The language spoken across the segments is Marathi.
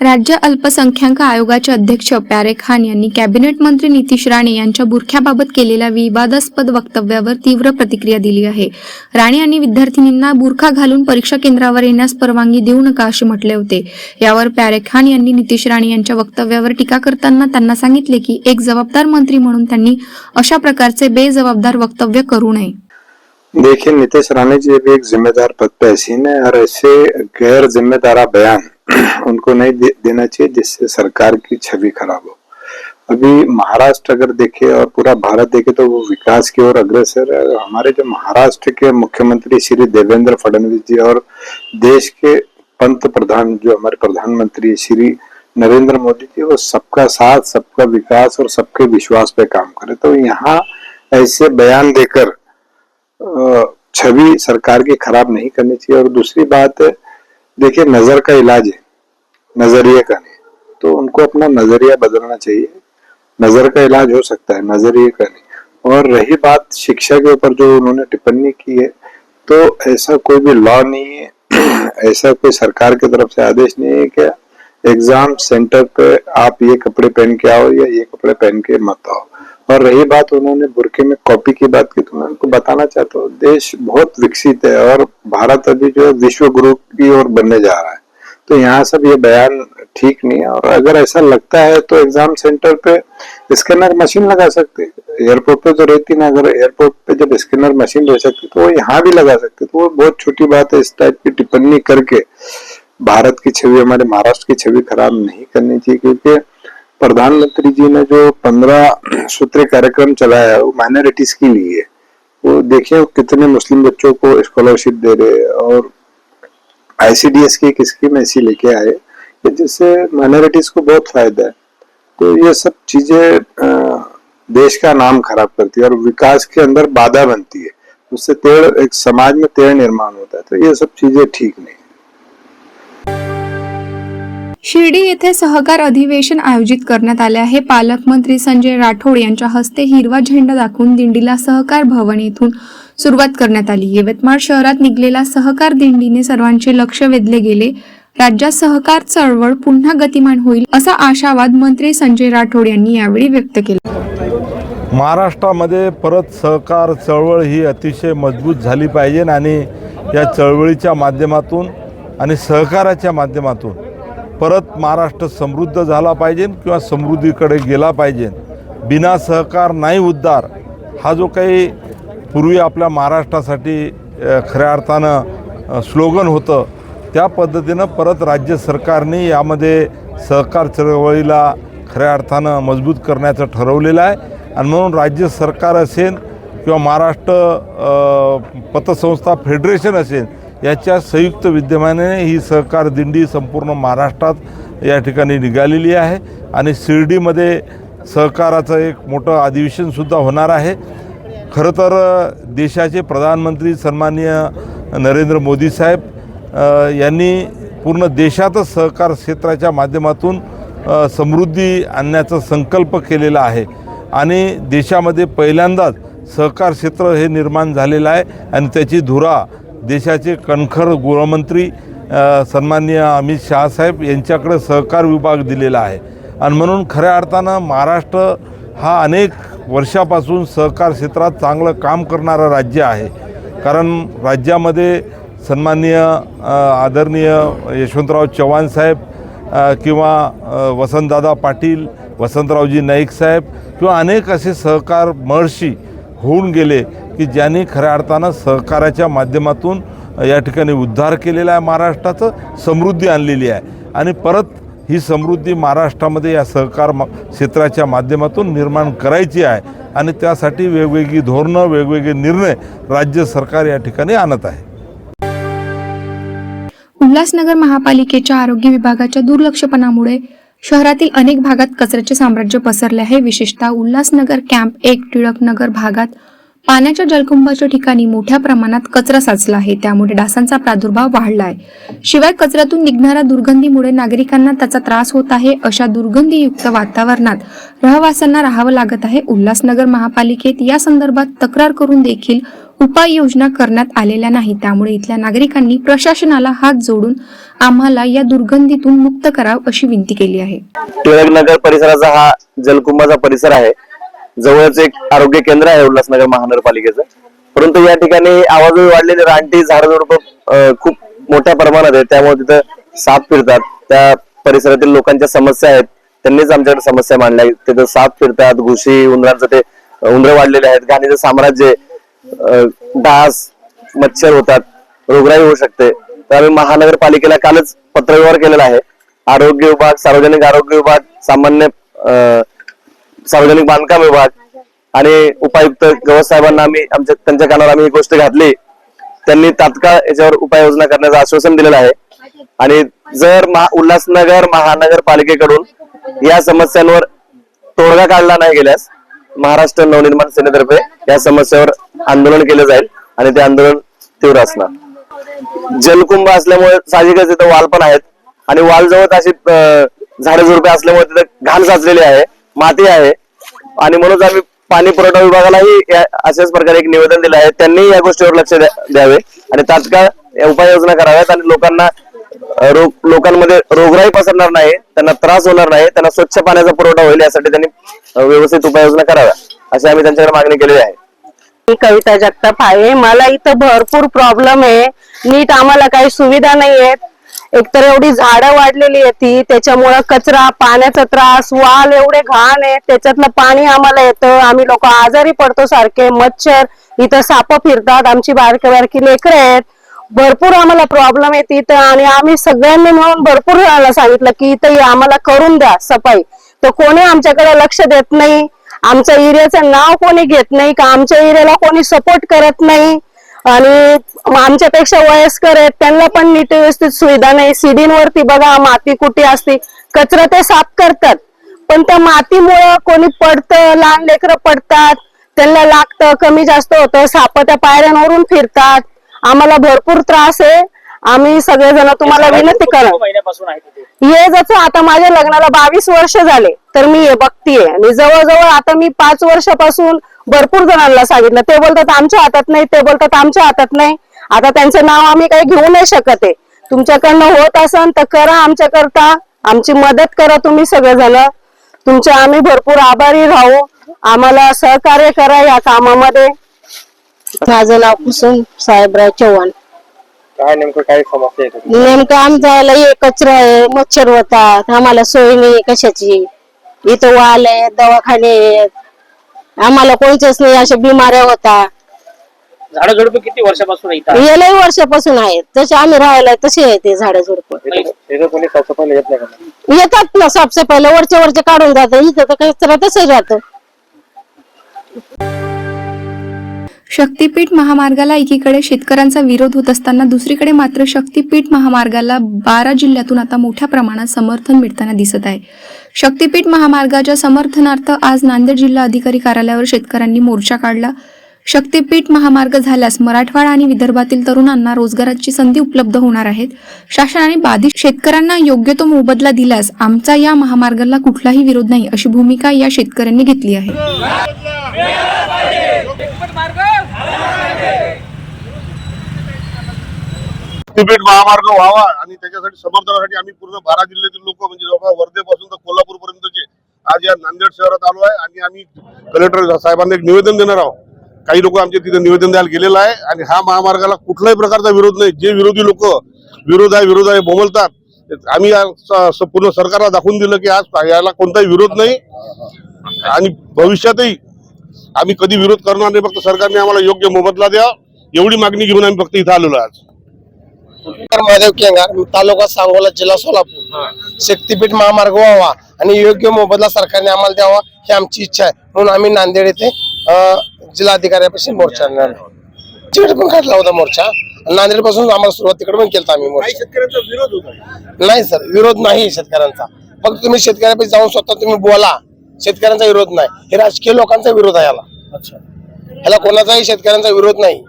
राज्य अल्पसंख्याक आयोगाचे अध्यक्ष प्यारे खान यांनी कॅबिनेट मंत्री नितीश राणे यांच्या बुरख्याबाबत केलेल्या विवादास्पद वक्तव्यावर तीव्र प्रतिक्रिया दिली आहे। राणे यांनी विद्यार्थिनींना बुरखा घालून परीक्षा केंद्रावर येण्यास परवानगी देऊ नका असे म्हटले होते। यावर प्यारे खान यांनी नितीश राणे यांच्या वक्तव्यावर टीका करताना त्यांना सांगितले की एक जबाबदार मंत्री म्हणून त्यांनी अशा प्रकारचे बेजबाबदार वक्तव्य करू नये। देखिए, नीतीश राणे जी भी एक जिम्मेदार पद पे हसीन है और ऐसे गैर जिम्मेदारा बयान उनको नहीं देना चाहिए जिससे सरकार की छवि खराब हो। अभी महाराष्ट्र अगर देखे और पूरा भारत देखे तो वो विकास की ओर अग्रसर है। हमारे जो महाराष्ट्र के मुख्यमंत्री श्री देवेंद्र फडणवीस जी और देश के पंत प्रधान जो हमारे प्रधानमंत्री श्री नरेंद्र मोदी जी, वो सबका साथ, सबका विकास और सबके विश्वास पे काम करे। तो यहाँ ऐसे बयान देकर छवि सरकार की खराब नहीं करनी चाहिए। और दूसरी बात, देखिए, नजर का इलाज है, नजरिए का नहीं। तो उनको अपना नजरिया बदलना चाहिए। नजर का इलाज हो सकता है, नजरिए का नहीं। और रही बात शिक्षा के ऊपर जो उन्होंने टिप्पणी की है, तो ऐसा कोई भी लॉ नहीं है, ऐसा कोई सरकार की तरफ से आदेश नहीं है कि एग्जाम सेंटर पे आप ये कपड़े पहन के आओ या ये कपड़े पहन के मत आओ। और रही बात उन्होंने बुरके में कॉपी की बात की, तो मैं उनको बताना चाहता हूँ देश बहुत विकसित है और भारत अभी जो विश्व गुरु की ओर बनने जा रहा है। तो यहाँ सब ये बयान ठीक नहीं है। और अगर ऐसा लगता है तो एग्जाम सेंटर पे स्कैनर मशीन लगा सकते हैं। एयरपोर्ट पे तो रहती ना, अगर एयरपोर्ट पे जब स्कैनर मशीन रह सकती तो वो यहाँ भी लगा सकते। तो वो बहुत छोटी बात है। इस टाइप की टिप्पणी करके भारत की छवि, हमारे महाराष्ट्र की छवि खराब नहीं करनी चाहिए। क्योंकि प्रधानमंत्री जी ने जो 15 सूत्री कार्यक्रम चलाया है वो माइनॉरिटीज के लिए है। वो देखिए कितने मुस्लिम बच्चों को स्कॉलरशिप दे रहे हैं और ICDS की एक स्कीम ऐसी लेके आए कि जिससे माइनॉरिटीज को बहुत फायदा है। तो ये सब चीजें देश का नाम खराब करती है और विकास के अंदर बाधा बनती है। उससे एक समाज में तेड़ निर्माण होता है। तो ये सब चीजें ठीक नहीं। शिर्डी येथे सहकार अधिवेशन आयोजित करण्यात आले आहे। पालकमंत्री संजय राठोड यांच्या हस्ते हिरवा झेंडा दाखवून दिंडीला सहकार भवन येथून सुरुवात करण्यात आली। यवतमाळ शहरात निघालेल्या सहकार दिंडीने सर्वांचे लक्ष वेधले गेले। राज्यात सहकार चळवळ पुन्हा गतिमान होईल असा आशावाद मंत्री संजय राठोड यांनी यावेळी व्यक्त केला। महाराष्ट्रामध्ये परत सहकार चळवळ ही अतिशय मजबूत झाली पाहिजे आणि या चळवळीच्या माध्यमातून आणि सहकाराच्या माध्यमातून परत महाराष्ट्र समृद्ध झाला पाहिजे किंवा समृद्धीकडे गेला पाहिजे। बिना सहकार नाही उद्धार हा जो काही पूर्वी आपल्या महाराष्ट्रासाठी खऱ्या अर्थानं स्लोगन होतं, त्या पद्धतीनं परत राज्य सरकारने यामध्ये सहकार चळवळीला खऱ्या अर्थानं मजबूत करण्याचं ठरवलेलं आहे। आणि म्हणून राज्य सरकार असेल किंवा महाराष्ट्र पतसंस्था फेडरेशन असेल, याच्या संयुक्त विद्यमाने ही सहकार दिंडी संपूर्ण महाराष्ट्रात या ठिकाणी निघालेली आहे। आणि शिर्डीमध्ये सहकाराचं एक मोठं अधिवेशनसुद्धा होणार आहे। खरं तर देशाचे प्रधानमंत्री सन्माननीय नरेंद्र मोदी साहेब यांनी पूर्ण देशातच सहकार क्षेत्राच्या माध्यमातून समृद्धी आणण्याचा संकल्प केलेला आहे। आणि देशामध्ये पहिल्यांदाच सहकार क्षेत्र हे निर्माण झालेलं आहे आणि त्याची धुरा देशाचे कणखर गृहमंत्री सन्माननीय अमित शाह साहेब यांच्याकडे सहकार विभाग दिलेला आहे। आणि म्हणून खऱ्या अर्थानं महाराष्ट्र हा अनेक वर्षापासून सहकार क्षेत्रात चांगलं काम करणारं राज्य आहे। कारण राज्यामध्ये सन्माननीय आदरणीय यशवंतराव चव्हाण साहेब किंवा वसंतदादा पाटील, वसंतरावजी नाईक साहेब किंवा अनेक असे सहकार महर्षी होऊन गेले की ज्यांनी खऱ्या अर्थानं सहकाराच्या माध्यमातून या ठिकाणी उद्धार केलेला आहे, महाराष्ट्राचं समृद्धी आणलेली आहे। आणि परत ही समृद्धी महाराष्ट्रामध्ये या सहकार क्षेत्राच्या माध्यमातून निर्माण करायची आहे आणि त्यासाठी वेगवेगळी धोरणं, वेगवेगळे निर्णय राज्य सरकार या ठिकाणी आणत आहे। उल्हासनगर महापालिकेच्या आरोग्य विभागाच्या दुर्लक्षपणामुळे शहरातील अनेक भागात कचऱ्याचे साम्राज्य पसरले आहे। विशेषतः उल्हासनगर कॅम्प 1 टिळकनगर भागात पाण्याच्या जलकुंभाच्या ठिकाणी मोठ्या प्रमाणात कचरा साचला आहे। त्यामुळे डासांचा प्रादुर्भाव वाढला आहे। शिवाय कचऱ्यातून निघणाऱ्या दुर्गंधीमुळे नागरिकांना त्याचा त्रास होत आहे। अशा दुर्गंधीयुक्त वातावरणात रहिवाशांना राहावं लागत आहे। उल्हासनगर महापालिकेत या संदर्भात तक्रार करून देखील उपाययोजना करण्यात आलेल्या नाही. त्यामुळे इथल्या नागरिकांनी प्रशासनाला हात जोडून आम्हाला या दुर्गंधीतून मुक्त करावं अशी विनंती केली आहे. टिळकनगर परिसराचा हा जलकुंभाचा परिसर आहे. जवळच एक आरोग्य केंद्र आहे उल्हासनगर महानगरपालिकेचं, परंतु या ठिकाणी आवाजही वाढलेले रानटी झाडझुडप खूप मोठ्या प्रमाणात आहे. त्यामुळे तिथं साप फिरतात. त्या परिसरातील लोकांच्या समस्या आहेत, त्यांनीच आमच्याकडे समस्या मांडल्या. तिथं साप फिरतात, घुशी, उंदरांचं ते उंदरं वाढलेले आहेत, घाणीचं साम्राज्य, डास, मच्छर होतात, रोगराई होऊ शकते. तर आम्ही महानगरपालिकेला कालच पत्रव्यवहार केलेला आहे. आरोग्य विभाग, सार्वजनिक आरोग्य विभाग, सामान्य सार्वजनिक बांधकाम विभाग आणि उपायुक्त गवस साहेबांना आम्ही त्यांच्या कानावर आम्ही ही गोष्ट घातली. त्यांनी तात्काळ याच्यावर उपाययोजना करण्याचं आश्वासन दिलेलं आहे. आणि जर उल्हासनगर महानगरपालिकेकडून या समस्यांवर तोडगा काढला नाही गेल्यास महाराष्ट्र नवनिर्माण सेनेतर्फे या समस्येवर आंदोलन केलं जाईल आणि ते आंदोलन तीव्र असणार. जलकुंभ असल्यामुळे साहजिकच तिथं वाल पण आहेत आणि वाल जवळ अशी झाडे झुडपे असल्यामुळे तिथं घाण साचलेली आहे, माती आहे आणि म्हणून आम्ही पाणी पुरवठा विभागालाही अशाच प्रकारे एक निवेदन दिलं आहे. त्यांनी या गोष्टीवर लक्ष द्यावे आणि तात्काळ उपाययोजना कराव्यात आणि लोकांमध्ये रोगराई पसरणार नाही, त्यांना त्रास होणार नाही, त्यांना स्वच्छ पाण्याचा पुरवठा होईल यासाठी त्यांनी व्यवस्थित उपाययोजना कराव्या अशी आम्ही त्यांच्याकडे मागणी केलेली आहे. मी कविता जगताप आहे. मला इथं भरपूर प्रॉब्लेम आहे. नीट आम्हाला काही सुविधा नाही आहेत. एकतर एवढी झाडं वाढलेली आहे ती, त्याच्यामुळे कचरा, पाण्याचा त्रास, वाल एवढे घाण आहे, त्याच्यातलं पाणी आम्हाला येतं. आम्ही लोक आजारी पडतो सारखे. मच्छर, इथं साप फिरतात, आमची बारकी लेकरं आहेत. भरपूर आम्हाला प्रॉब्लेम आहे तिथं आणि आम्ही सगळ्यांनी मिळून भरपूर वेळाला सांगितलं की इथं आम्हाला करून द्या सफाई, तर कोणी आमच्याकडे लक्ष देत नाही. आमच्या एरियाचं नाव कोणी घेत नाही, का आमच्या एरियाला कोणी सपोर्ट करत नाही आणि आमच्यापेक्षा वयस्कर आहेत त्यांना पण नीट व्यवस्थित सुविधा नाही. सीडींवरती बघा माती कुठे असते, कचरा ते साफ करतात पण त्या मातीमुळे कोणी पडतं, लहान लेकरं पडतात, त्यांना लागतं, कमी जास्त होतं, साप त्या पायऱ्यांवरून फिरतात. आम्हाला भरपूर त्रास आहे. आम्ही सगळेजण तुम्हाला विनंती करा. हे जसं आता माझ्या लग्नाला 22 वर्ष झाले तर मी हे बघतीये आणि जवळजवळ आता मी 5 वर्षापासून भरपूर जणांना सांगितलं. ते बोलतात आमच्या हातात नाही, ते बोलतात आमच्या हातात नाही. आता त्यांचं नाव आम्ही काही घेऊ नाही शकत आहे. तुमच्याकडनं होत असेल तर करा, आमच्याकरता आमची मदत करा तुम्ही सगळेजण. तुमचे आम्ही भरपूर आभारी राहू. आम्हाला सहकार्य करा या कामामध्ये. माझं नाव कुसुम साहेबराव चव्हाण. काय नेमकं काय समस्या आहे? नेमकं आमच्याला हे कचरा आहे, मच्छर होतात, आम्हाला सोय नाही कशाची. इथं वाल आहे, दवाखाने आहेत, आम्हाला कोणतेच नाही, अशा बिमाऱ्या होतात. झाडं झुडपं किती वर्षापासून येतात? हे लई वर्षापासून आहेत, जसे आम्ही राहायला तसे आहे ते झाडं झुडपं. कोणी साफसफाईला येत नाही का? येतात ना साफसफाईला, वरचे काढून जातात. इथं तर कचरा तसंच राहतो. शक्तीपीठ महामार्गाला एकीकडे शेतकऱ्यांचा विरोध होत असताना दुसरीकडे मात्र शक्तीपीठ महामार्गाला 12 जिल्ह्यातून आता मोठ्या प्रमाणात समर्थन मिळताना दिसत आहे. शक्तीपीठ महामार्गाच्या समर्थनार्थ आज नांदेड जिल्हा अधिकारी कार्यालयावर शेतकऱ्यांनी मोर्चा काढला. शक्तीपीठ महामार्ग झाल्यास मराठवाडा आणि विदर्भातील तरुणांना रोजगाराची संधी उपलब्ध होणार आहेत. शासनाने बाधित शेतकऱ्यांना योग्य तो मोबदला दिल्यास आमचा या महामार्गाला कुठलाही विरोध नाही, अशी भूमिका या शेतकऱ्यांनी घेतली आहे. शक्तीपीठ महामार्ग व्हावा आणि त्याच्यासाठी समर्थनासाठी आम्ही पूर्ण 12 जिल्ह्यातील लोक म्हणजे जवळपास वर्धेपासून तर कोल्हापूर पर्यंतचे आज या नांदेड शहरात आलो आहे आणि आम्ही कलेक्टर साहेबांना एक निवेदन देणार आहोत. काही लोक आमच्या तिथे निवेदन द्यायला गेलेलं आहे आणि हा महामार्गाला कुठल्याही प्रकारचा विरोध नाही. जे विरोधी लोक विरोध आहे बोलतात, आम्ही पूर्ण सरकारला दाखवून दिलं की आज याला कोणताही विरोध नाही आणि भविष्यातही आम्ही कधी विरोध करणार नाही. फक्त सरकारने आम्हाला योग्य मोबदला द्या एवढी मागणी घेऊन आम्ही फक्त इथं आलेलो आज. महादेव केंगार, तालुका सांगोला, जिल्हा सोलापूर. शक्तीपीठ महामार्ग व्हावा आणि योग्य मोबदला सरकारने आम्हाला द्यावा ही आमची इच्छा आहे. म्हणून आम्ही नांदेड येथे जिल्हाधिकाऱ्यापासून मोर्चा तिकडे पण काढला होता मोर्चा. नांदेड पासून आम्हाला सुरुवात तिकडे पण केला आम्ही मोर्चा. शेतकऱ्यांचा विरोध होता? नाही सर, विरोध नाही शेतकऱ्यांचा. फक्त तुम्ही शेतकऱ्यापाशी जाऊन स्वतः तुम्ही बोला. शेतकऱ्यांचा विरोध नाही, हे राजकीय लोकांचा विरोध आहे याला. ह्याला कोणाचाही शेतकऱ्यांचा विरोध नाही.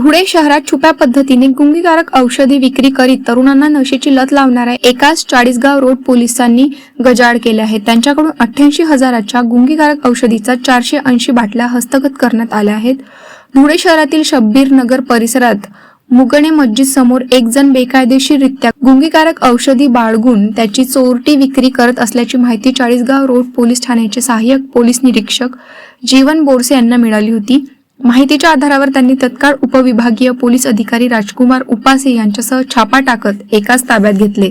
धुळे शहरात छुप्या पद्धतीने गुंगीकारक औषधी विक्री करीत तरुणांना नशेची लत लावणाऱ्या एकाच 40गाव रोड पोलिसांनी गजाआड केले आहे. त्यांच्याकडून 88,000च्या गुंगीकारक औषधीचा 480 बाटल्या हस्तगत करण्यात आल्या आहेत. धुळे शहरातील शब्बीर नगर परिसरात मुगणे मस्जिद समोर एक जण बेकायदेशीररित्या गुंगीकारक औषधी बाळगून त्याची चोरटी विक्री करत असल्याची माहिती 40गाव रोड पोलीस ठाण्याचे सहाय्यक पोलीस निरीक्षक जीवन बोरसे यांना मिळाली होती. माहितीच्या आधारावर त्यांनी तत्काळ उपविभागीय पोलीस अधिकारी राजकुमार उपासे यांच्यासह छापा टाकत एकाच ताब्यात घेतले.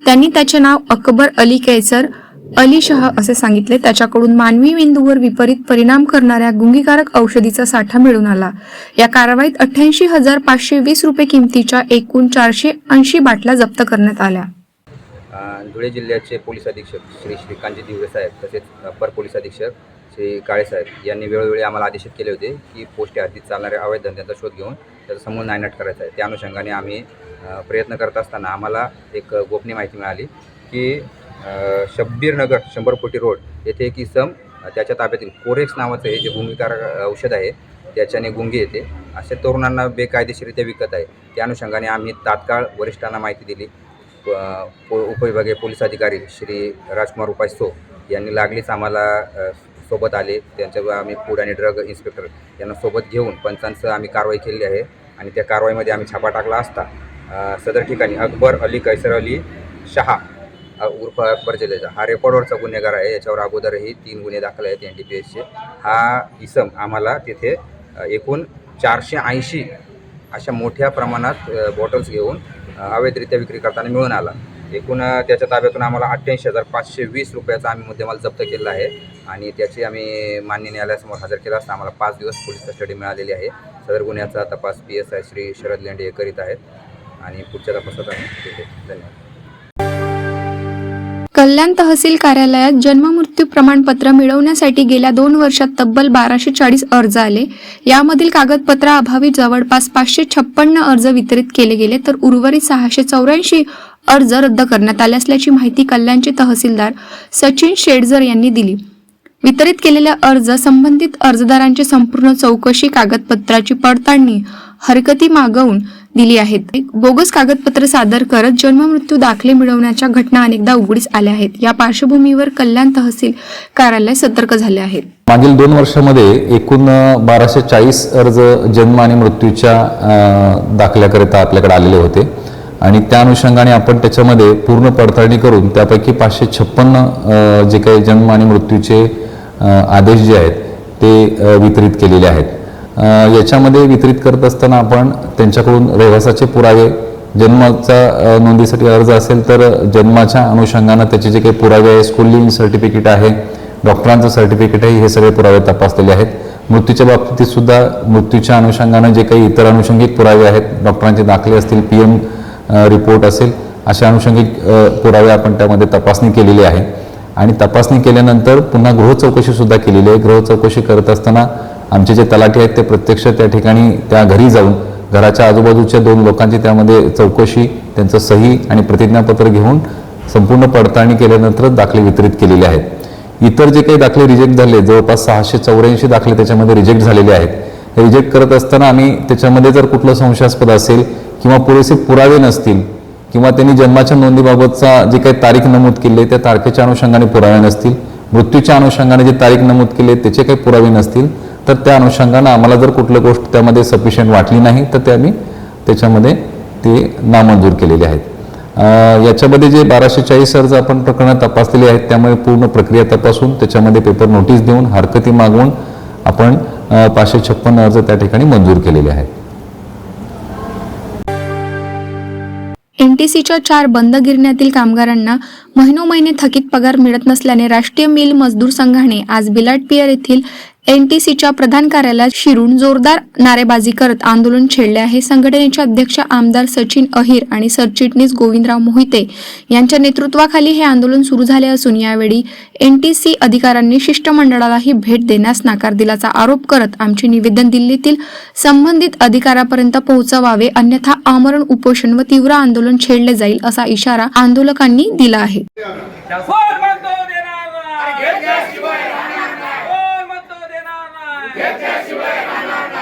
त्यांनी त्याचे नाव अकबर अली कैसर अली शाह असे सांगितले. त्याच्याकडून मानवी मेंदूवर विपरीत परिणाम करणाऱ्या गुंगीकारक औषधीचा साठा मिळून आला. या कारवाईत 88,520 रुपये किमतीच्या एकूण 480 बाटल्या जप्त करण्यात आल्या. धुळे जिल्ह्याचे पोलीस अधीक्षक श्री श्रीकांतजी दिवरे साहेब तसेच अपर पोलीस अधीक्षक श्री काळे साहेब यांनी वेळोवेळी आम्हाला आदेशित केले होते की पोस्ट हद्दीत चालणाऱ्या अवैध धंद्यांचा शोध घेऊन त्याचा समूळ नायनाट करायचा आहे. त्या अनुषंगाने आम्ही प्रयत्न करत असताना आम्हाला एक गोपनीय माहिती मिळाली की शब्बीर नगर 100 कोटी रोड येथे एक इसम त्याच्या ताब्यातील कोरेक्स नावाचं हे जे गुंगीकारक औषध आहे त्याच्याने गुंगी येते अशा तरुणांना बेकायदेशीरित्या विकत आहे. त्या अनुषंगाने आम्ही तात्काळ वरिष्ठांना माहिती दिली. उपविभागीय पोलीस अधिकारी श्री राजकुमार उपासो यांनी लागलीच आम्हाला सोबत आले. त्यांच्यावर आम्ही फूड आणि ड्रग इन्स्पेक्टर यांना सोबत घेऊन पंचांसह आम्ही कारवाई केली आहे आणि त्या कारवाईमध्ये आम्ही छापा टाकला असता सदर ठिकाणी अकबर अली कैसर अली शहा उर्फ अकबर जडेजा हा रेकॉर्डवरचा गुन्हेगार आहे. याच्यावर अगोदरही 3 गुन्हे दाखल आहेत NDPSचे. हा इसम आम्हाला तिथे एकूण 480 अशा मोठ्या प्रमाणात बॉटल्स घेऊन अवैधरित्या विक्री करताना मिळून आला. एकूण त्याच्या ताब्यातून आम्हाला 88,520 रुपयाचा आम्ही मुद्देमाल जप्त केला आहे आणि त्याची आम्ही मान्य न्यायालयासमोर हजर केला असता आम्हाला 5 दिवस पोलीस कस्टडी मिळालेली आहे. सदर गुन्ह्याचा तपास PSI श्री शरद लेंडे हे करीत आहेत आणि पुढच्या तपासात आम्ही धन्यवाद. कल्याण तहसील कार्यालयात जन्ममृत्यू प्रमाणपत्र मिळवण्यासाठी गेल्या 2 वर्षात तब्बल 1240 अर्ज आले. यामधील कागदपत्राअभावी जवळपास 556 अर्ज वितरित केले गेले तर उर्वरित 684 अर्ज रद्द करण्यात आले असल्याची माहिती कल्याणचे तहसीलदार सचिन शेडजर यांनी दिली. वितरित केलेले अर्ज संबंधित अर्जदारांची संपूर्ण चौकशी, कागदपत्राची पडताळणी, हरकती मागवून दिली आहेत. बोगस कागदपत्र सादर करत जन्ममृत्यू दाखले मिळवण्याच्या घटना अनेकदा उघडीस आल्या आहेत. या पार्श्वभूमीवर कल्याण तहसील कार्यालय सतर्क झाले आहेत. मागील 2 वर्षामध्ये एकूण 1240 अर्ज जन्म आणि मृत्यूच्या दाखल्याकरिता आपल्याकडे आलेले होते आणि त्या अनुषंगाने आपण त्याच्यामध्ये पूर्ण पडताळणी करून त्यापैकी 556 जे काही जन्म आणि मृत्यूचे आदेश जे आहेत ते वितरित केलेले आहेत. याच्यामध्ये वितरित करत असताना आपण त्यांच्याकडून रहिवासाचे पुरावे, जन्माचा नोंदीसाठी अर्ज असेल तर जन्माच्या अनुषंगानं त्याचे जे काही पुरावे आहे, स्कूल लिव्हिंग सर्टिफिकेट आहे, डॉक्टरांचं सर्टिफिकेट आहे, हे सगळे पुरावे तपासलेले आहेत. मृत्यूच्या बाबतीत सुद्धा मृत्यूच्या अनुषंगानं जे काही इतर अनुषंगिक पुरावे आहेत, डॉक्टरांचे दाखले असतील, PM रिपोर्ट असेल, अशा अनुषंगिक पुरावे आपण त्यामध्ये तपासणी केलेली आहे आणि तपासणी केल्यानंतर पुन्हा गृह चौकशी सुद्धा केलेली आहे. गृह चौकशी करत असताना आमचे जे तलाठी आहेत ते प्रत्यक्ष त्या ठिकाणी त्या घरी जाऊन घराच्या आजूबाजूच्या 2 लोकांची त्यामध्ये चौकशी, त्यांचं सही आणि प्रतिज्ञापत्र घेऊन संपूर्ण पडताळणी केल्यानंतर दाखले वितरित केलेले आहेत. इतर जे काही दाखले रिजेक्ट झाले, जवळपास 684 दाखले त्याच्यामध्ये रिजेक्ट झालेले आहेत. हे रिजेक्ट करत असताना आम्ही त्याच्यामध्ये जर कुठलं संशयास्पद असेल किंवा पुरेसे पुरावे नसतील किंवा त्यांनी जन्माच्या नोंदीबाबतचा जे काही तारीख नमूद केली आहे त्या तारखेच्या अनुषंगाने पुरावे नसतील, मृत्यूच्या अनुषंगाने जे तारीख नमूद केली आहे त्याचे काही पुरावे नसतील तर त्या अनुषंगाने आम्हाला जर कुठली गोष्ट त्यामध्ये सफिशियंट वाटली नाही तर ते आम्ही त्याच्यामध्ये ते नामंजूर केलेले आहेत. याच्यामध्ये जे 1240 अर्ज आपण प्रकरणं तपासलेली आहेत त्यामुळे पूर्ण प्रक्रिया तपासून त्याच्यामध्ये पेपर नोटीस देऊन हरकती मागवून आपण 556 अर्ज त्या ठिकाणी मंजूर केलेले आहेत. NTCच्या 4 बंद गिरण्यातील कामगारांना महिनोमहिने थकीत पगार मिळत नसल्याने राष्ट्रीय मिल मजदूर संघाने आज बिलाटपियर येथील NTCच्या प्रधान कार्यालयात शिरून जोरदार नारेबाजी करत आंदोलन छेडले आहे. संघटनेचे अध्यक्ष आमदार सचिन अहिर आणि सरचिटणीस गोविंदराव मोहिते यांच्या नेतृत्वाखाली हे आंदोलन सुरू झाले असून यावेळी NTC अधिकाऱ्यांनी शिष्टमंडळालाही भेट देण्यास नकार दिल्याचा आरोप करत आमचे निवेदन दिल्लीतील संबंधित अधिकाऱ्यापर्यंत पोहोचवावे अन्यथा आमरण उपोषण व तीव्र आंदोलन छेडले जाईल असा इशारा आंदोलकांनी दिला आहे.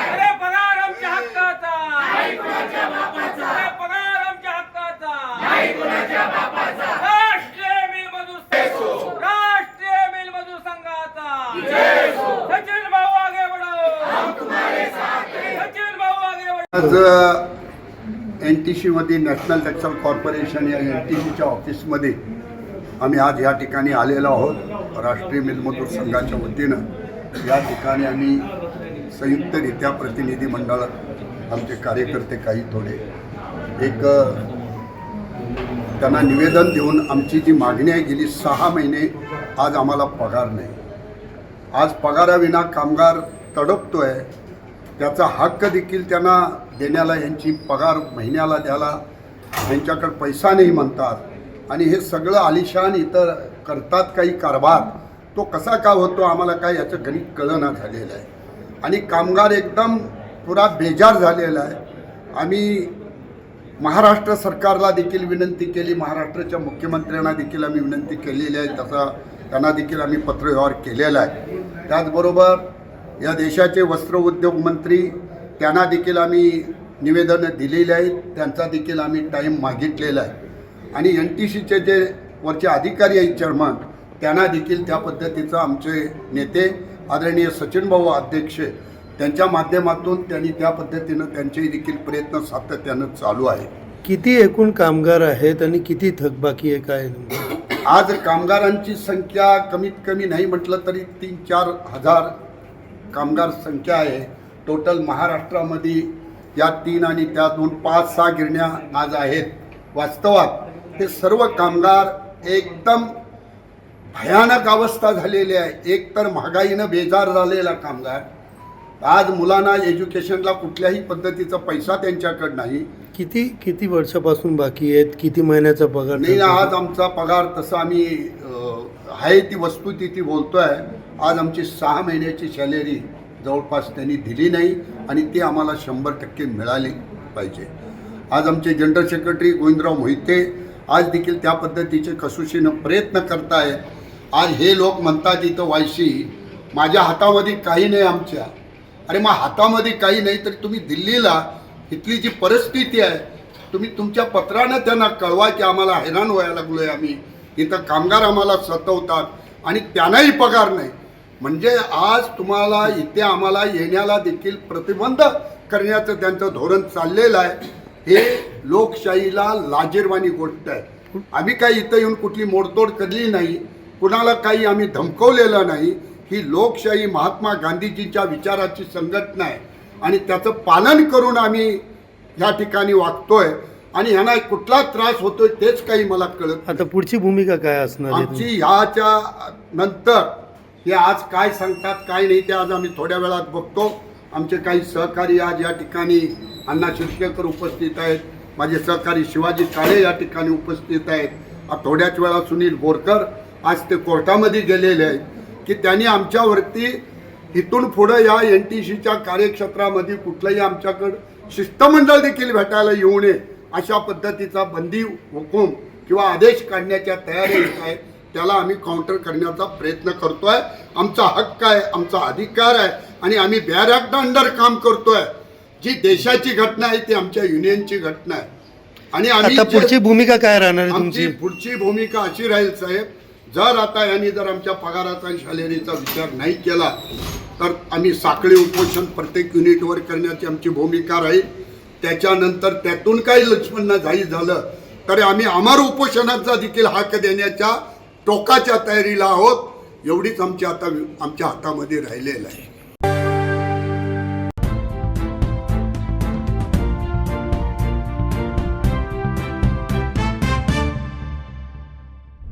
अरे पगार आमच्या हक्काचा राष्ट्रीय मिल मजूर संघाचा सचिन भाऊ आगे बढ़ो, सचिन भाऊ आगे बढ़ो। आज NTC मध्ये नॅशनल टेक्सटाईल कॉर्पोरेशन या NTCच्या ऑफिसमध्ये आम्ही आज या ठिकाणी आलेलो आहोत। राष्ट्रीय मिल मजूर संघाच्या वतीनं या ठिकाणी आम्ही संयुक्तरित्या प्रतिनिधी मंडळ आमचे कार्यकर्ते काही थोडे एक त्यांना निवेदन देऊन आमची जी मागणी आहे गेली 6 महिने आज आम्हाला पगार नाही। आज पगाराविना कामगार तडपतोय, त्याचा हक्क देखील त्यांना देण्याला यांची पगार महिन्याला द्यायला यांच्याकडे पैसा नाही म्हणतात आणि हे सगळं आलिशान इतर करतात काही कारभार। तो कसा का होतो आम्हाला काय याचं गणित कळना झालेलं आहे आणि कामगार एकदम पुरा बेजार झालेला आहे। आम्ही महाराष्ट्र सरकारला देखील विनंती केली, महाराष्ट्राच्या मुख्यमंत्र्यांना देखील आम्ही विनंती केलेली आहे, तसा त्यांना देखील आम्ही पत्रव्यवहार केलेला आहे। त्याचबरोबर या देशाचे वस्त्र उद्योग मंत्री त्यांना देखील आम्ही निवेदनं दिलेली आहेत, त्यांचा देखील आम्ही टाईम मागितलेला आहे आणि NTCचे जे वरचे अधिकारी आहेत चेअरमन त्यांना देखील त्या पद्धतीचं आमचे नेते आदरणीय सचिन भाऊ अध्यक्ष त्यांच्या माध्यमातून त्यांनी त्या पद्धतीनं त्यांचेही देखील प्रयत्न सातत्यानं चालू आहे। किती एकूण कामगार आहेत आणि किती थकबाकी आहे काय? आज कामगारांची संख्या कमीत कमी नाही म्हटलं तरी 3-4 हजार कामगार संख्या आहे टोटल महाराष्ट्रामध्ये। या 3 आणि त्या 2 5-6 गिरण्या आज आहेत। वास्तवात हे सर्व कामगार एकदम भयानक अवस्था झालेली आहे। एक तर महागाईनं बेजार झालेला कामगार, आज मुलांना एज्युकेशनला कुठल्याही पद्धतीचा पैसा त्यांच्याकडे नाही। किती वर्षापासून बाकी आहेत? किती महिन्याचा पगार नाही ना, आज आमचा पगार तसा आम्ही आहे ती वस्तुस्थिती बोलतोय। आज आमची 6 महिन्याची सॅलरी जवळपास त्यांनी दिली नाही आणि ती आम्हाला 100% मिळाली पाहिजे। आज आमचे जनरल सेक्रेटरी गोविंदराव मोहिते आज देखील त्या पद्धतीचे कसोशीनं प्रयत्न करतायत। आज हे लोक म्हणतात इथं वायसी माझ्या हातामध्ये काही नाही आमच्या, अरे मग हातामध्ये काही नाही तरी तुम्ही दिल्लीला इथली जी परिस्थिती आहे तुम्ही तुमच्या पत्रानं त्यांना कळवा की आम्हाला हैराण व्हायला लागलोय, आम्ही इथं कामगार आम्हाला सतवतात आणि त्यांनाही पगार नाही। म्हणजे आज तुम्हाला इथे आम्हाला येण्याला देखील प्रतिबंध करण्याचं त्यांचं धोरण चाललेलं आहे। हे लोकशाहीला लाजिरवाणी गोष्ट आहे। आम्ही काही इथं येऊन कुठली मोडतोड केली नाही, कुणाला काही आम्ही धमकवलेलं नाही। ही लोकशाही महात्मा गांधीजींच्या विचाराची संघटना आहे आणि त्याचं पालन करून आम्ही या ठिकाणी वागतोय आणि ह्यांना कुठला त्रास होतोय तेच काही मला कळत। आता पुढची भूमिका काय असणार आमची ह्याच्या नंतर हे आज काय सांगतात काय नाही ते आज आम्ही थोड्या वेळात बघतो। आमचे काही सहकारी आज या ठिकाणी अण्णा शिर्केकर उपस्थित आहेत, माझे सहकारी शिवाजी काळे या ठिकाणी उपस्थित आहेत। थोड्याच वेळा सुनील बोरकर आज ते कोर्टामध्ये गेलेले आहेत की त्यांनी आमच्यावरती इथून पुढं या NTCच्या कार्यक्षेत्रामध्ये कुठलंही आमच्याकडं शिष्टमंडळ देखील भेटायला येऊ नये अशा पद्धतीचा बंदी हुकूम किंवा आदेश काढण्याच्या तयारीत आहे। त्याला आम्ही काउंटर करण्याचा प्रयत्न करतोय। आमचा हक्क आहे, आमचा अधिकार आहे आणि आम्ही बॅरॅक्ट अंडर काम करतोय। जी देशाची घटना आहे ती आमच्या युनियनची घटना आहे आणि आम्ही पुढची भूमिका काय राहणार आहे आमची तुमची? पुढची भूमिका अशी राहील साहेब, जर आता यांनी जर आमच्या पगाराचा आणि सॅलरीचा विचार नाही केला तर आम्ही साखळी उपोषण प्रत्येक युनिटवर करण्याची आमची भूमिका राहील। त्याच्यानंतर त्यातून काही लक्ष्मण जाहीर झालं तर आम्ही अमर उपोषणाचा देखील हक्क देण्याच्या टोकाच्या तयारीला आहोत। एवढीच आमच्या हातामध्ये राहिलेलं आहे।